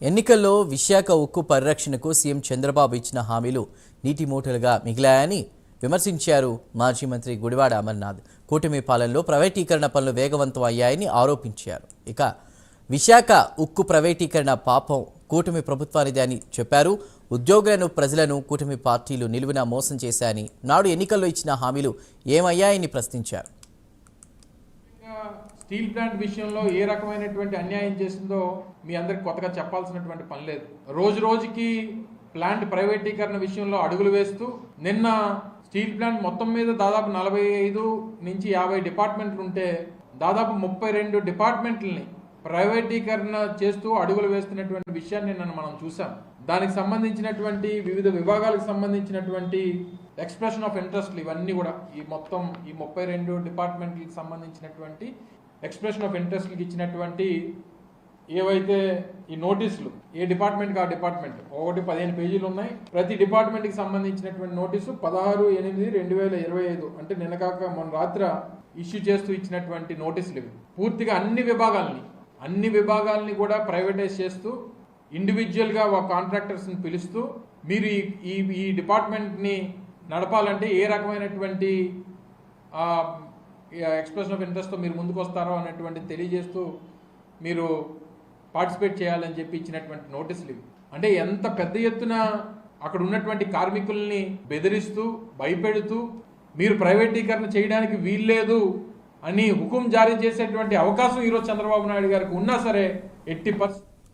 ఎన్నికల్లో విశాఖ ఉక్కు పరిరక్షణకు సీఎం చంద్రబాబు ఇచ్చిన హామీలు నీటి మూటలుగా మిగిలాయని విమర్శించారు మాజీ మంత్రి గుడివాడ అమర్నాథ్. కూటమి పాలనలో ప్రైవేటీకరణ పనులు వేగవంతం అయ్యాయని ఆరోపించారు. ఇక విశాఖ ఉక్కు ప్రైవేటీకరణ పాపం కూటమి ప్రభుత్వానిదే అని చెప్పారు. ఉద్యోగులను ప్రజలను కూటమి పార్టీలు నిలువునా మోసం చేశాయని, నాడు ఎన్నికల్లో ఇచ్చిన హామీలు ఏమయ్యాయని ప్రశ్నించారు. స్టీల్ ప్లాంట్ విషయంలో ఏ రకమైనటువంటి అన్యాయం చేసిందో మీ అందరికి కొత్తగా చెప్పాల్సినటువంటి పని లేదు. రోజు రోజుకి ప్లాంట్ ప్రైవేటీకరణ విషయంలో అడుగులు వేస్తూ నిన్న స్టీల్ ప్లాంట్ మొత్తం మీద దాదాపు 45 నుంచి 50 డిపార్ట్మెంట్లు ఉంటే దాదాపు 32 డిపార్ట్మెంట్లని ప్రైవేటీకరణ చేస్తూ అడుగులు వేస్తున్నటువంటి విషయాన్ని నిన్న మనం చూసాం. దానికి సంబంధించినటువంటి వివిధ విభాగాలకు సంబంధించినటువంటి ఎక్స్ప్రెషన్ ఆఫ్ ఇంట్రెస్ట్లు ఇవన్నీ కూడా ఈ 32 డిపార్ట్మెంట్లకు సంబంధించినటువంటి ఎక్స్ప్రెషన్ ఆఫ్ ఇంట్రెస్ట్కి ఇచ్చినటువంటి ఏవైతే ఈ నోటీసులు ఏ డిపార్ట్మెంట్కి ఆ డిపార్ట్మెంట్ ఒకటి 15 పేజీలు ఉన్నాయి. ప్రతి డిపార్ట్మెంట్కి సంబంధించినటువంటి నోటీసు 16/8/2025 అంటే నిన్న కాక మొన్న రాత్రి ఇష్యూ చేస్తూ ఇచ్చినటువంటి నోటీసులు ఇవి. పూర్తిగా అన్ని విభాగాల్ని కూడా ప్రైవేటైజ్ చేస్తూ ఇండివిజువల్గా కాంట్రాక్టర్స్ని పిలుస్తూ మీరు ఈ డిపార్ట్మెంట్ని నడపాలంటే ఏ రకమైనటువంటి ఎక్స్ప్రెషన్ ఆఫ్ ఇంట్రెస్ట్తో మీరు ముందుకు వస్తారో అనేటువంటి తెలియజేస్తూ మీరు పార్టిసిపేట్ చేయాలని చెప్పి ఇచ్చినటువంటి నోటీసులు ఇవి. అంటే ఎంత పెద్ద ఎత్తున అక్కడ ఉన్నటువంటి కార్మికుల్ని బెదిరిస్తూ భయపెడుతూ మీరు ప్రైవేటీకరణ చేయడానికి వీల్లేదు అని హుకుం జారీ చేసేటువంటి అవకాశం ఈరోజు చంద్రబాబు నాయుడు గారికి ఉన్నా సరే ఎట్టి